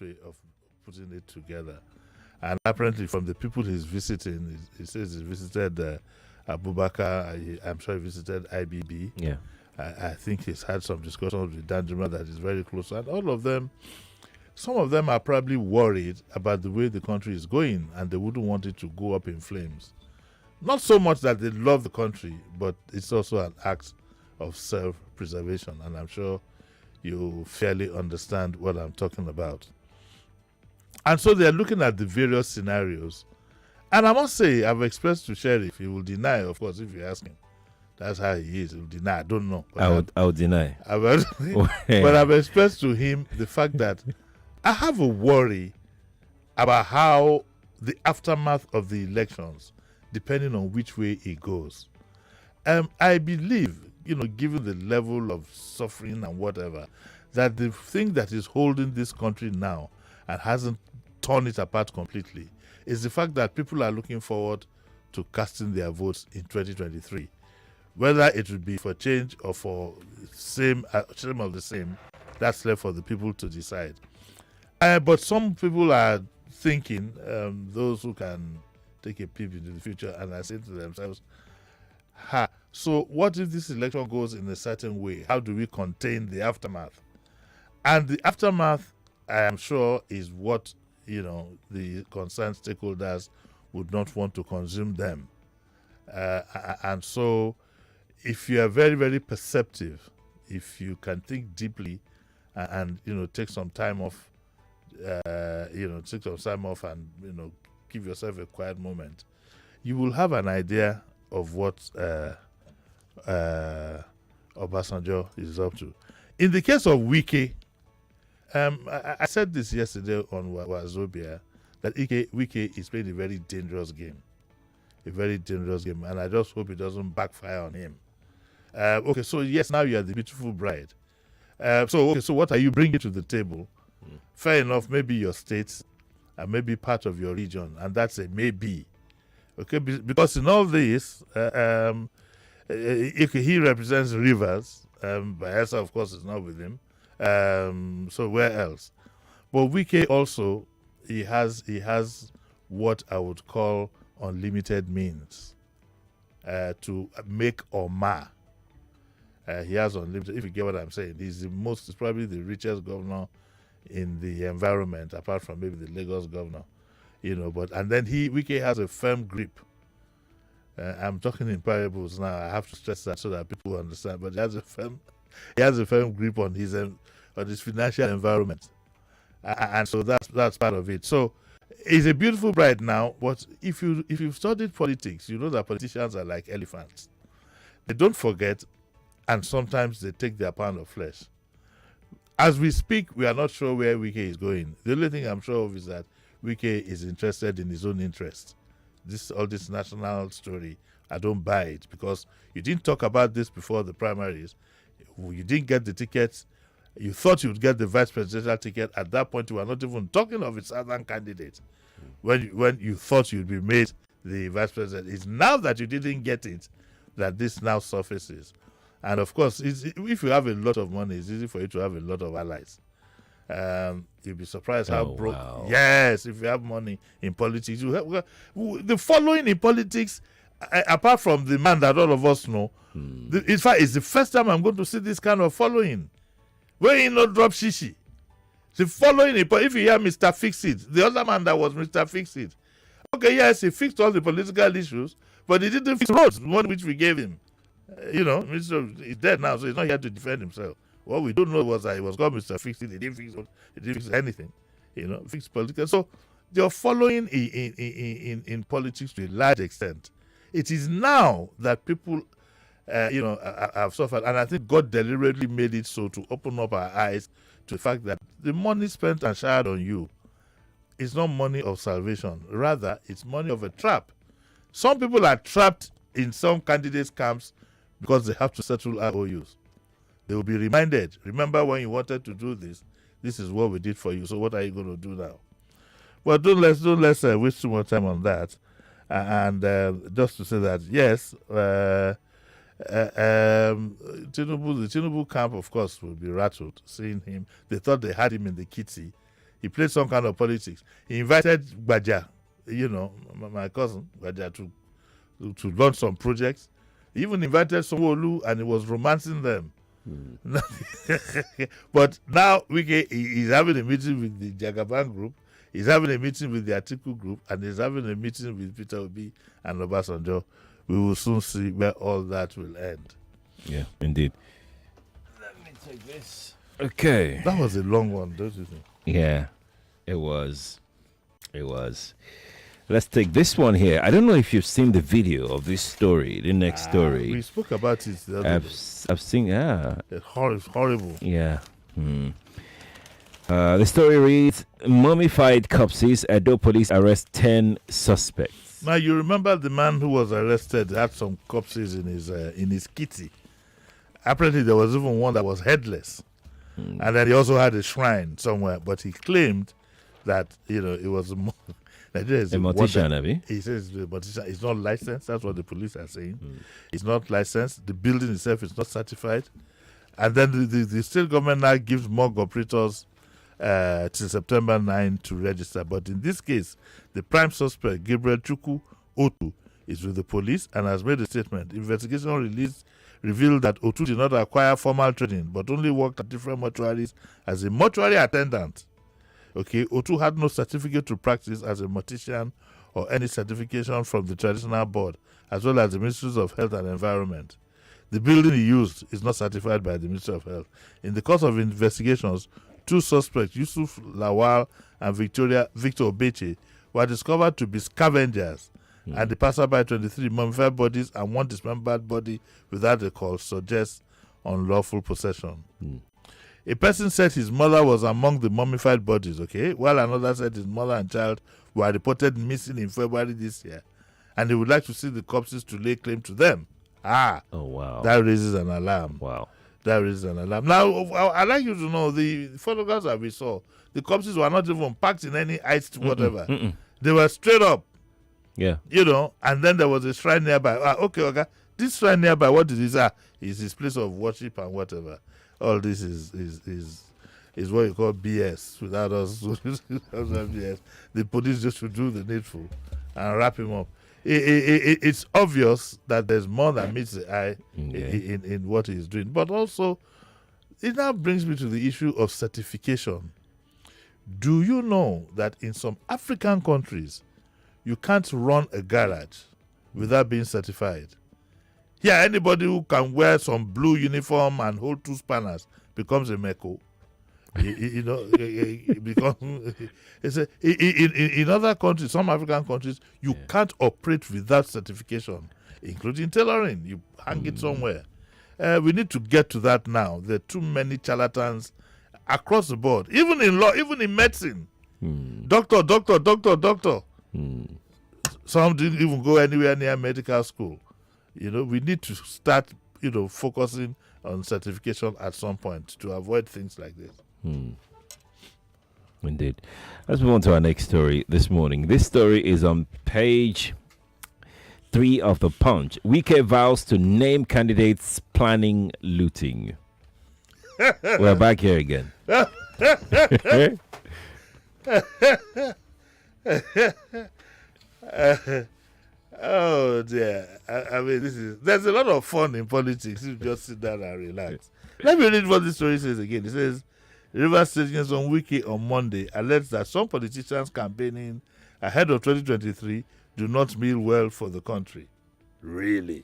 way of putting it together. And apparently, from the people he's visiting, he says he visited Abubakar. I'm sure he visited IBB. Yeah. I think he's had some discussions with Danjuma that is very close. And all of them, some of them are probably worried about the way the country is going, and they wouldn't want it to go up in flames. Not so much that they love the country, but it's also an act of self-preservation. And I'm sure you fairly understand what I'm talking about. And so they're looking at the various scenarios. And I must say, I've expressed to Sheriff, he will deny, of course, if you ask him. That's how he is. He will deny. I don't know. I would deny. But I've expressed to him the fact that I have a worry about how the aftermath of the elections, depending on which way it goes. I believe, given the level of suffering and whatever, that the thing that is holding this country now and hasn't torn it apart completely is the fact that people are looking forward to casting their votes in 2023. Whether it would be for change or for same of the same, that's left for the people to decide. But some people are thinking, those who can take a peep into the future, and are saying to themselves, so what if this election goes in a certain way? How do we contain the aftermath? And the aftermath, I am sure, is what the concerned stakeholders would not want to consume them. And so if you are very, very perceptive, if you can think deeply and take some time off, take some time off and give yourself a quiet moment, you will have an idea of what Obasanjo is up to. In the case of Wike, I said this yesterday on Wazobia, that Wike is playing a very dangerous game. And I just hope it doesn't backfire on him. Okay, so yes, now you are the beautiful bride. So what are you bringing to the table? Fair enough, maybe your state and maybe part of your region, and that's a maybe. Okay, because in all this, he represents Rivers. Bayelsa, of course, is not with him. So where else? But Wike also, he has what I would call unlimited means to make or mar. He has unlimited, if you get what I'm saying. He's probably the richest governor in the environment, apart from maybe the Lagos governor. And then Wike has a firm grip. I'm talking in parables now. I have to stress that so that people understand. But he has a firm grip on his financial environment, and so that's part of it. So he's a beautiful bride now. But if you've studied politics, you know that politicians are like elephants. They don't forget, and sometimes they take their pound of flesh. As we speak, we are not sure where Wike is going. The only thing I'm sure of is that Wike is interested in his own interest. All this national story, I don't buy it, because you didn't talk about this before the primaries. You didn't get the tickets. You thought you would get the vice presidential ticket. At that point, you were not even talking of a southern candidate. When you thought you'd be made the vice president, it's now that you didn't get it that this now surfaces. And of course, if you have a lot of money, it's easy for you to have a lot of allies. You'll be surprised how broke. Wow. Yes, if you have money in politics, the following in politics, apart from the man that all of us know, in fact, it's the first time I'm going to see this kind of following. Where he not drop shishi. The following, if you hear Mr. Fix-It, the other man that was Mr. Fix-It. Okay, yes, he fixed all the political issues, but he didn't fix roads, one which we gave him. He's dead now, so he's not here to defend himself. What we don't know was that he was called Mr. Fix-It. He didn't fix anything. Fix political. So you're following in politics to a large extent. It is now that people, have suffered, and I think God deliberately made it so to open up our eyes to the fact that the money spent and shared on you is not money of salvation. Rather, it's money of a trap. Some people are trapped in some candidates' camps because they have to settle IOUs. They will be reminded, remember when you wanted to do this, this is what we did for you, so what are you going to do now? Well, don't let's waste too much time on that. And just to say that, yes, the Tinubu camp, of course, will be rattled seeing him. They thought they had him in the kitty. He played some kind of politics. He invited Baja, my cousin Baja, to launch some projects. He even invited Sanwo-Olu, and he was romancing them. But now Wike is having a meeting with the Jagaban group. He's having a meeting with the Atiku group, and he's having a meeting with Peter Obi and Obasanjo. We will soon see where all that will end. Yeah, indeed. Let me take this. Okay. That was a long one, don't you think? Yeah, it was. Let's take this one here. I don't know if you've seen the video of this story, the next story. We spoke about it the other day. I've seen, yeah. It's horrible. Yeah. The story reads, mummified corpses, Edo police arrest 10 suspects. Now, you remember the man who was arrested had some corpses in his kitty. Apparently, there was even one that was headless. And then he also had a shrine somewhere. But he claimed that, it was a mortician, he says the mortician is not licensed. That's what the police are saying. It's not licensed. The building itself is not certified. And then the state government now gives morgue operators till September 9 to register. But in this case, the prime suspect, Gabriel Chukwu Otu, is with the police and has made a statement. Investigation revealed that Otu did not acquire formal training, but only worked at different mortuaries as a mortuary attendant. Okay, Otu had no certificate to practice as a mortician or any certification from the traditional board, as well as the Ministries of Health and Environment. The building he used is not certified by the Ministry of Health. In the course of investigations, 2 suspects, Yusuf Lawal and Victor Obeche, were discovered to be scavengers, and the passerby 23 mummified bodies and 1 dismembered body without a cause suggests unlawful possession. A person said his mother was among the mummified bodies, okay, while another said his mother and child were reported missing in February this year, and he would like to see the corpses to lay claim to them. Oh, wow. That raises an alarm. Wow. That raises an alarm. Now, I'd like you to know, the photographs that we saw, the corpses were not even packed in any ice, whatever. They were straight up. Yeah. And then there was a shrine nearby. Okay. This shrine nearby, what it is? Is his place of worship and whatever. All this is what you call BS without us. BS. The police just should do the needful and wrap him up. It's obvious that there's more than meets the eye in what he's doing. But also, it now brings me to the issue of certification. Do you know that in some African countries, you can't run a garage without being certified? Here, anybody who can wear some blue uniform and hold 2 spanners becomes a meko. In other countries, some African countries, you can't operate without certification, including tailoring. You hang it somewhere. We need to get to that now. There are too many charlatans across the board, even in law, even in medicine. Doctor. Some didn't even go anywhere near medical school. We need to start, focusing on certification at some point to avoid things like this. Indeed. Let's move on to our next story this morning. This story is on page 3 of the Punch. Wike vows to name candidates planning looting. We're back here again. Oh dear. I mean, there's a lot of fun in politics. You just sit down and relax. Let me read what this story says again. It says, Rivers State on Wike on Monday alleged that some politicians campaigning ahead of 2023 do not mean well for the country. Really?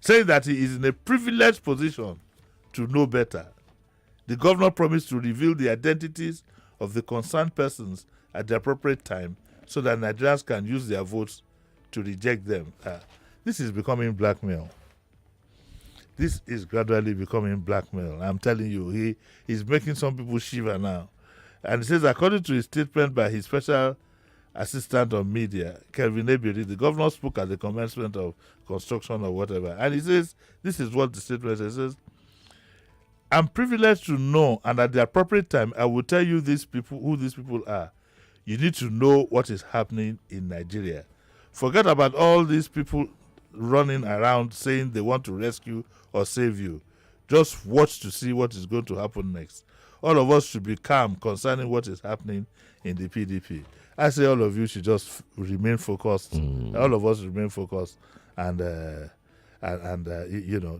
Saying that he is in a privileged position to know better. The governor promised to reveal the identities of the concerned persons at the appropriate time so that Nigerians can use their votes to reject them. This is becoming blackmail. This is gradually becoming blackmail. I'm telling you, he's making some people shiver now. And it says, according to a statement by his special assistant on media, Kelvin Ebiri, the governor spoke at the commencement of construction or whatever. And he says, this is what the statement says. It says, I'm privileged to know, and at the appropriate time, I will tell you who these people are. You need to know what is happening in Nigeria. Forget about all these people running around saying they want to rescue or save you. Just watch to see what is going to happen next. all of us should be calm concerning what is happening in the PDP. I say all of you should just remain focused. All of us remain focused and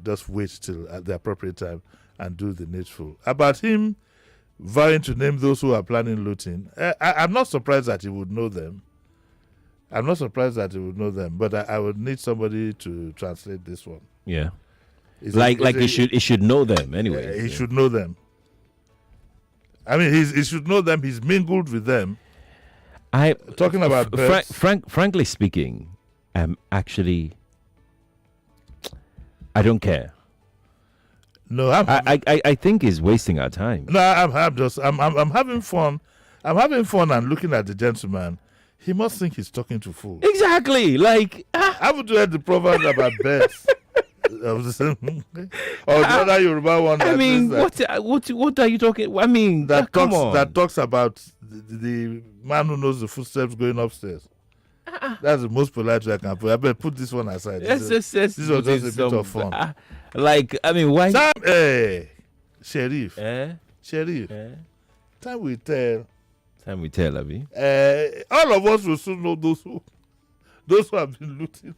just wait till at the appropriate time and do the needful. About him vowing to name those who are planning looting, I'm not surprised that he would know them. But I would need somebody to translate this one. Yeah. He should know them anyway. He should know them. I mean, he should know them. He's mingled with them. Talking about frankly speaking, actually, I don't care. No, I think he's wasting our time. No, I'm having fun. I'm having fun and looking at the gentleman. He must think he's talking to fools. Exactly. I would heard the proverb about birds. Or the other Yoruba one. I mean, what are you talking? I mean, come on. That talks about the man who knows the footsteps going upstairs. That's the most polite way I can put. I better put this one aside. This was just a bit of fun. I mean, why? Sheriff. Sheriff. Time will tell. Time will tell, Abi. All of us will soon know those who have been looting.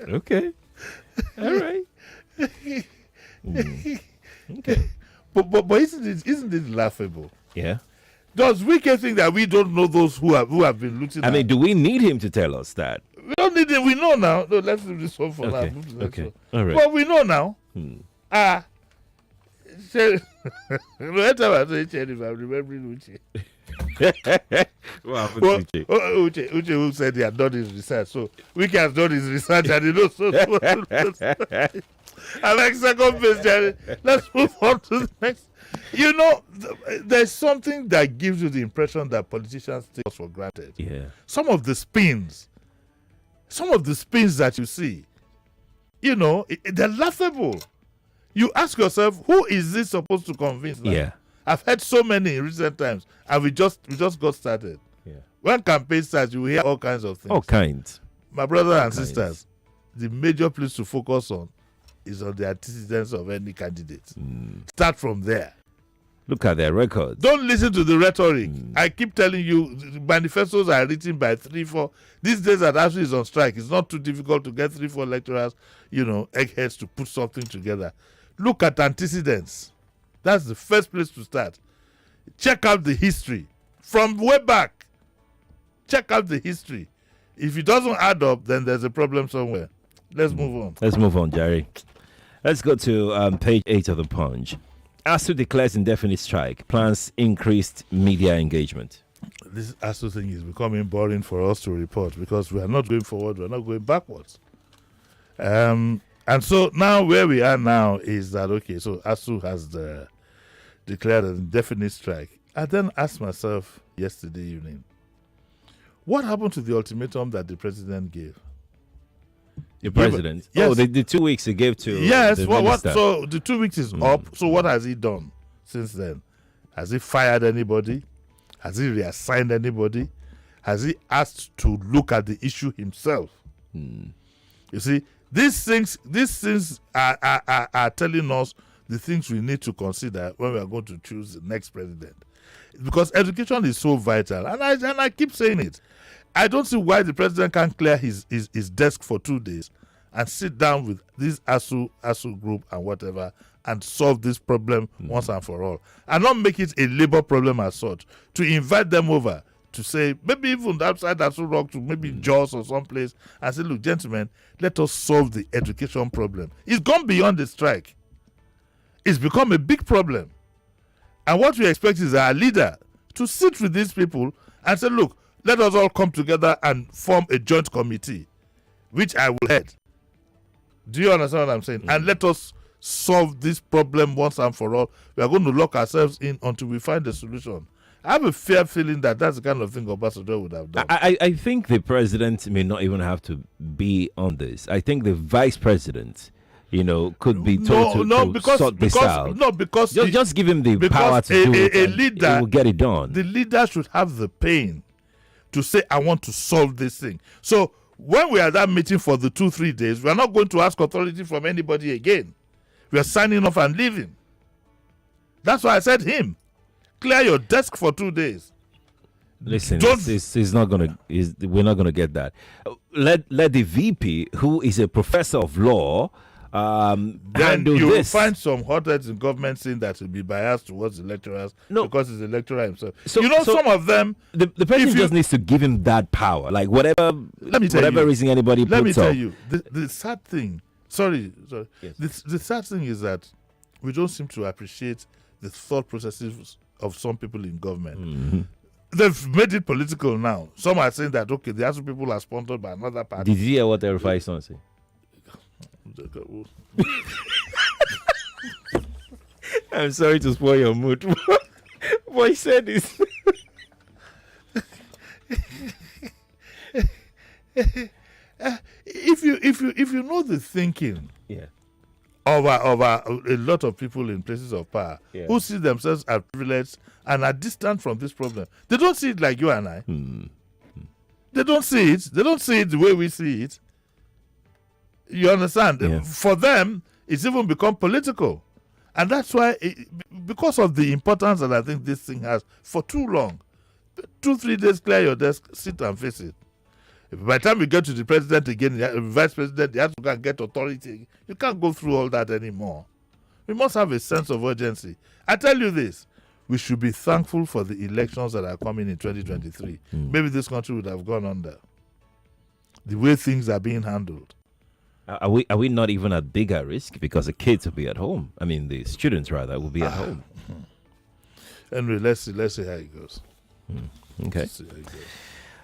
Okay. All right. Okay. But isn't it laughable? Yeah. Does Wike think that we don't know those who have been looting? I mean, do we need him to tell us that? We don't need him. We know now. No, let's leave this one for now. Okay. All right. Well, we know now. Every time I say Sheriff, I'm remembering Uche. What happened to Uche? Uche who said he had done his research. So Wike has done his research and he knows so. I like second base, Jerry. Let's move on to the next. You know, there's something that gives you the impression that politicians take us for granted. Yeah. Some of the spins that you see, you know, they're laughable. You ask yourself, who is this supposed to convince now? Yeah. I've heard so many in recent times, and we just got started. Yeah. When campaign starts, you will hear all kinds of things. All kinds. My brothers and sisters, the major place to focus on is on the antecedents of any candidate. Start from there. Look at their records. Don't listen to the rhetoric. I keep telling you, the manifestos are written by 3-4. These days that ASUU is on strike, it's not too difficult to get 3-4 lecturers, eggheads to put something together. Look at antecedents. That's the first place to start. Check out the history. From way back, check out the history. If it doesn't add up, then there's a problem somewhere. Let's move on. Let's move on, Jerry. Let's go to page 8 of the Punch. ASUU declares indefinite strike. Plans increased media engagement. This ASUU thing is becoming boring for us to report because we are not going forward, we are not going backwards. And so now where we are now is that, okay, so ASUU has declared an indefinite strike. I then asked myself yesterday evening, what happened to the ultimatum that the president gave? The president? Yes. Oh, the 2 weeks he gave to yes. the What? minister. So the 2 weeks is up. So what has he done since then? Has he fired anybody? Has he reassigned anybody? Has he asked to look at the issue himself? You see, these things are telling us the things we need to consider when we are going to choose the next president. Because education is so vital. And I keep saying it. I don't see why the president can't clear his desk for 2 days and sit down with this ASUU group and whatever and solve this problem once and for all. And not make it a labor problem as such. To invite them over to say, maybe even outside ASUU Rock to maybe Jaws or someplace and say, look, gentlemen, let us solve the education problem. It's gone beyond the strike. It's become a big problem. And what we expect is our leader to sit with these people and say, look, let us all come together and form a joint committee, which I will head. Do you understand what I'm saying? And let us solve this problem once and for all. We are going to lock ourselves in until we find a solution. I have a fair feeling that that's the kind of thing Obasanjo would have done. I think the president may not even have to be on this. I think the vice president, could be told to sort this out. No, because just give him the power to do it. A leader, he will get it done. The leader should have the pain to say, I want to solve this thing. So when we are at that meeting for the 2-3 days, we are not going to ask authority from anybody again. We are signing off and leaving. That's why I said him. Clear your desk for 2 days. Listen, Don't- it's not gonna. We're not gonna get that. Let the VP, who is a professor of law, Then handle you will this. find some hotheads in government saying that will be biased towards the lecturers because he's a lecturer himself. So- some of them. The president if you- just needs to give him that power. Like whatever reason anybody Let me puts tell up. you, the sad thing. Sorry. Yes. The sad thing is that we don't seem to appreciate the thought processes of some people in government. Mm-hmm. They've made it political now. Some are saying that okay, the ASUU people are sponsored by another party. Did you hear what the Rufai son said? I'm sorry to spoil your mood. What he said is if you know the thinking yeah. of a lot of people in places of power Yeah. who see themselves as privileged and are distant from this problem, they don't see it like you and I. They don't see it. They don't see it the way we see it. You understand? Yeah. For them, it's even become political. And that's why, because of the importance that I think this thing has for too long, 2-3 days, clear your desk, sit and face it. By the time we get to the president again, the vice president, you have to go and get authority. You can't go through all that anymore. We must have a sense of urgency. I tell you this, we should be thankful for the elections that are coming in 2023. Maybe this country would have gone under. The way things are being handled. Are we not even at bigger risk because the kids will be at home? I mean, the students rather will be at home. Anyway, let's see how it goes. Okay. Let's see how it goes.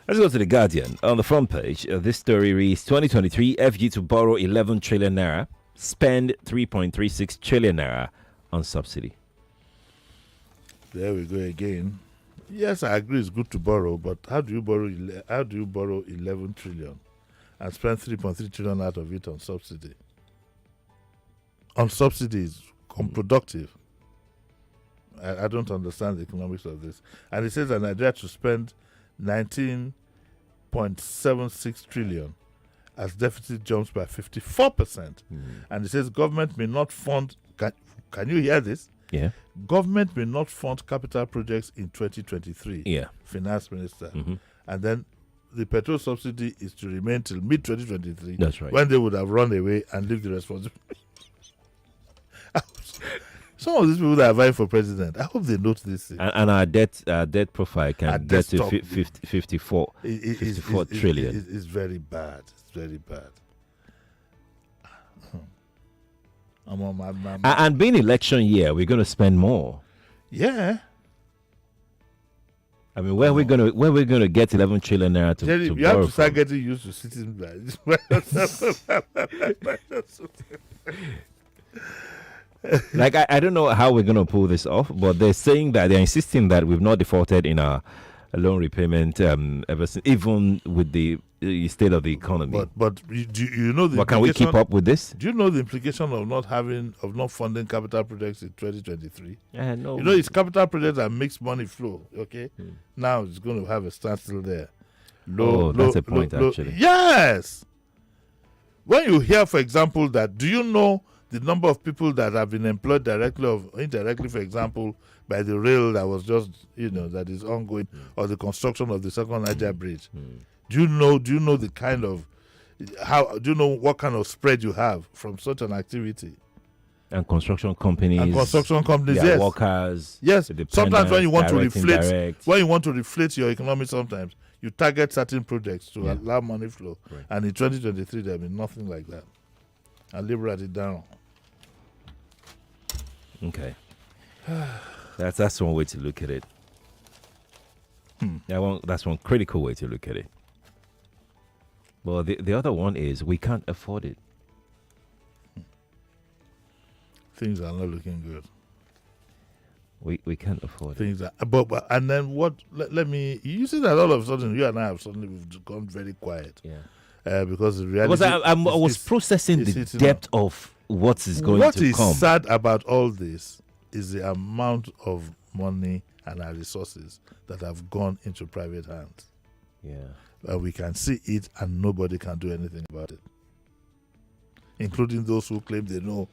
Let's go to the Guardian. On the front page, this story reads: 2023 FG to borrow 11 trillion naira, spend 3.36 trillion naira on subsidy. There we go again. Yes, I agree. It's good to borrow, but how do you borrow 11 trillion and spend 3.3 trillion out of it on subsidy? On subsidies, unproductive. I don't understand the economics of this. And it says that Nigeria to spend 19.76 trillion as deficit jumps by 54%. And it says government may not fund. Can you hear this? Yeah. Government may not fund capital projects in 2023. Yeah. Finance Minister. And then the petrol subsidy is to remain till mid-2023. That's right. When they would have run away and leave the responsibility. Some of these people that are vying for president, I hope they note this thing. And our debt profile can get to desktop, 54 trillion. It's very bad. It's very bad. I'm on my And being election year, we're going to spend more. yeah. I mean, where we're gonna get 11 trillion naira to Jerry, you borrow have to start from? getting used to sitting like Like I don't know how we're gonna pull this off, but they're insisting that we've not defaulted in our loan repayment ever since, even with the state of the economy. But you know the But can we keep implication- up with this? Do you know the implication of not funding capital projects in 2023? No. You know, it's capital projects that makes money flow. Okay, now it's going to have a standstill there. That's a point, actually. Yes. When you hear, for example, that, do you know the number of people that have been employed directly or indirectly, for example, by the rail that was just, that is ongoing, or the construction of the second Niger bridge? Do you know the kind of do you know what kind of spread you have from such an activity? And construction companies, yes. workers, Yes. Sometimes when you want to direct, reflate, indirect. when you want to reflate your economy, sometimes you target certain projects to Yeah. allow money flow. Right. And in 2023, there will be nothing like that. I'll liberate it down. Okay. That's one way to look at it. That's one critical way to look at it. Well, the other one is we can't afford it. Things are not looking good. We can't afford it. Things are, but and then what? Let me. You see that all of a sudden you and I have suddenly we've gone very quiet. Yeah. Because the reality. Because I was is- processing is the hitting depth of what is going What to is come. sad about all this is the amount of money and our resources that have gone into private hands. Yeah. We can see it and nobody can do anything about it, including those who claim they know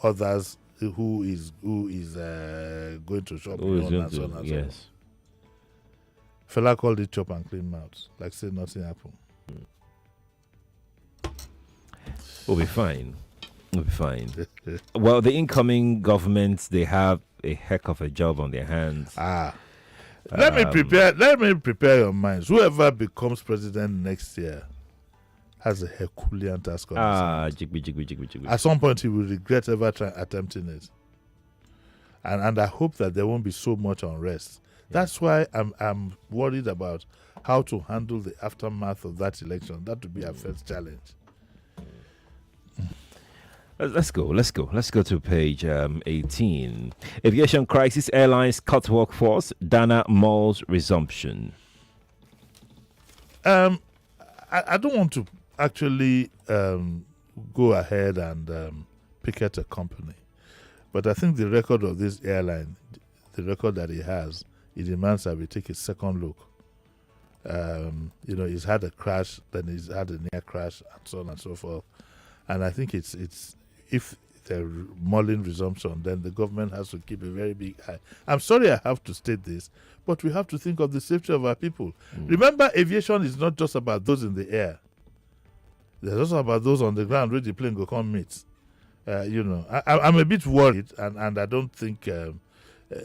others who is going to shop Who is on going and so on to, and so on. yes. Fella called it chop and clean mouth, like say nothing happened. We'll be fine. We'll be fine. Well, the incoming government, they have a heck of a job on their hands. Let me prepare your minds. Whoever becomes president next year has a Herculean task on his hands. Jigby. At some point, he will regret ever attempting it. And I hope that there won't be so much unrest. That's why I'm worried about how to handle the aftermath of that election. That would be our first challenge. Let's go to page 18. Aviation crisis, airlines cut workforce, Dana malls resumption. I don't want to actually go ahead and picket a company, but I think the record of this airline, the record that he has, it demands that we take a second look. He's had a crash, then he's had a near crash, and so on and so forth. And I think it's if they're mulling resumption, then the government has to keep a very big eye. I'm sorry I have to state this, but we have to think of the safety of our people. Remember, aviation is not just about those in the air. There's also about those on the ground where the plane go come meet. I'm a bit worried, and I don't think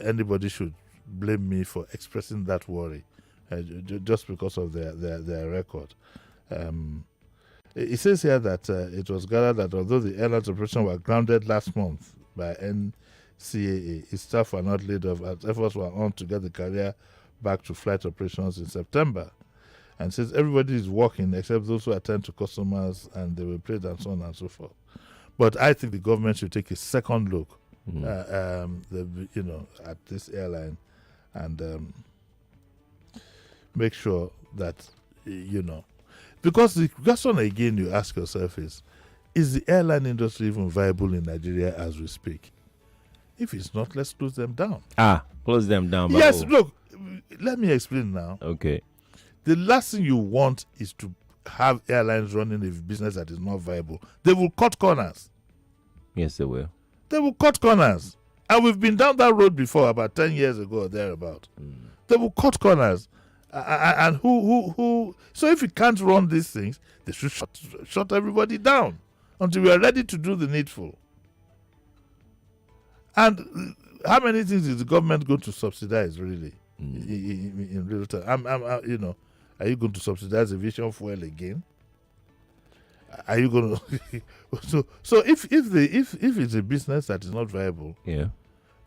anybody should blame me for expressing that worry just because of their record. It says here that it was gathered that although the airline's operation were grounded last month by NCAA, its staff were not laid off as efforts were on to get the carrier back to flight operations in September. And says everybody is working except those who attend to customers and they were paid and so on and so forth. But I think the government should take a second look at this airline and make sure that, because the question again you ask yourself is the airline industry even viable in Nigeria as we speak? If it's not, let's close them down. Close them down. Yes, look, let me explain now. Okay. The last thing you want is to have airlines running a business that is not viable. They will cut corners. Yes, they will. They will cut corners. And we've been down that road before, about 10 years ago or thereabout. They will cut corners. And who? So if you can't run these things, they should shut everybody down until we are ready to do the needful. And how many things is the government going to subsidize, really, in real time? Are you going to subsidize aviation fuel again? Are you going to? So if it's a business that is not viable,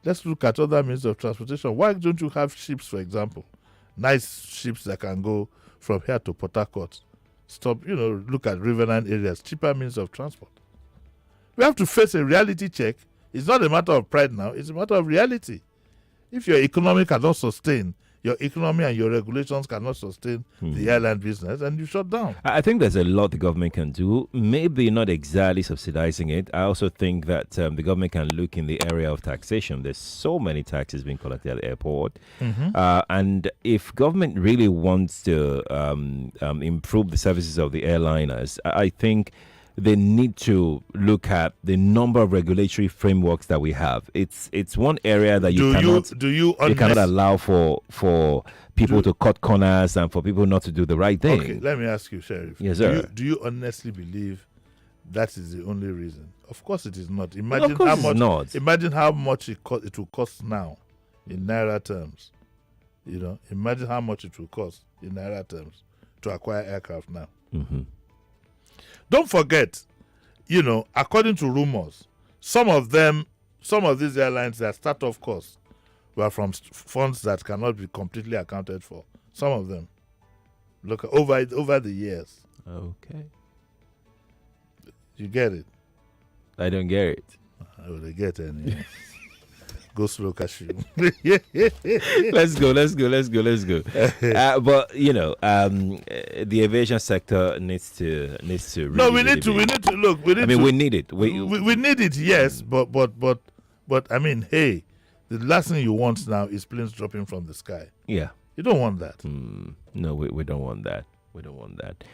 let's look at other means of transportation. Why don't you have ships, for example? Nice ships that can go from here to Port Harcourt. Look at riverine areas, cheaper means of transport. We have to face a reality check. It's not a matter of pride now, it's a matter of reality. If your economy cannot sustain, your economy and your regulations cannot sustain the airline business, and you shut down. I think there's a lot the government can do. Maybe not exactly subsidizing it. I also think that the government can look in the area of taxation. There's so many taxes being collected at the airport. And if government really wants to improve the services of the airliners, I think they need to look at the number of regulatory frameworks that we have. It's one area that you cannot allow for people to cut corners and for people not to do the right thing. Okay, let me ask you, Sheriff. Yes, sir. Do you honestly believe that is the only reason? Of course it is not. Imagine how much it will cost now in Naira terms. Imagine how much it will cost in Naira terms to acquire aircraft now. Don't forget, according to rumors, some of these airlines, their start-off costs were from funds that cannot be completely accounted for. Some of them. Look over the years. Okay. You get it? I don't get it. I would get it anyway. Go slow, cashew. Let's go. But the aviation sector needs to. No, we need to look. We need it. We need it. Yes, but I mean, hey, the last thing you want now is planes dropping from the sky. Yeah, you don't want that. No, we don't want that. We don't want that.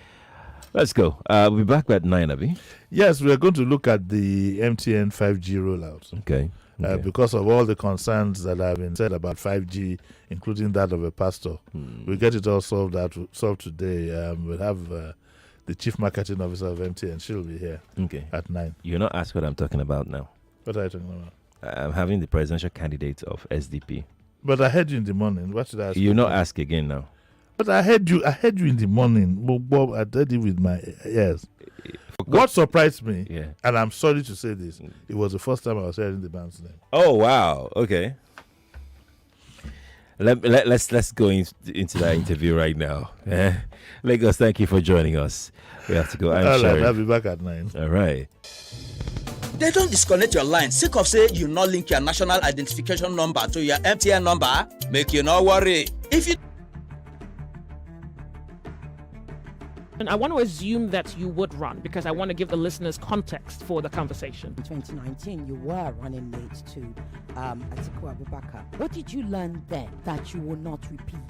Let's go. We'll be back at 9, Abby. Yes, we are going to look at the MTN 5G rollout. Okay. Okay. because of all the concerns that have been said about 5G, including that of a pastor. We'll get it all solved today. We'll have the chief marketing officer of MTN. She'll be here at 9. You're not asked what I'm talking about now. What are you talking about? I'm having the presidential candidate of SDP. But I heard you in the morning. What should I ask? You not ask again now. But I heard you in the morning. Bob, I heard it with my ears. What surprised me, and I'm sorry to say this, it was the first time I was hearing the band's name. Oh wow! Okay. Let's go into that interview right now. Lagos, thank you for joining us. We have to go. I'll be back at 9. All right. They don't disconnect your line sake of say you not link your national identification number to your MTN number. Make you no worry. If you And I want to assume that you would run because I want to give the listeners context for the conversation. In 2019, you were running mate to Atiku Abubakar. What did you learn then that you will not repeat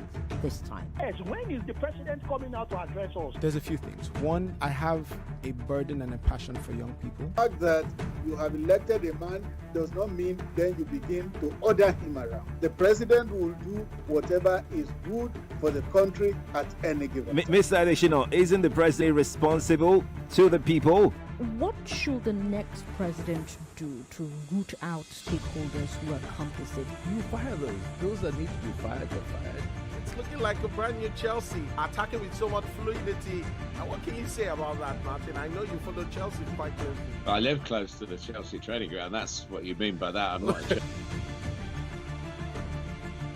this time? Yes, when is the president coming out to address us? There's a few things. One, I have a burden and a passion for young people. The fact that you have elected a man does not mean then you begin to order him around. The president will do whatever is good for the country at any given time. Mr. Adeshino, isn't the president responsible to the people? What should the next president do to root out stakeholders who are complicit? You fire those. Those that need to be fired are fired. It's looking like a brand new Chelsea, attacking with so much fluidity. And what can you say about that, Martin? I know you follow Chelsea quite closely. I live close to the Chelsea training ground. That's what you mean by that. I'm not a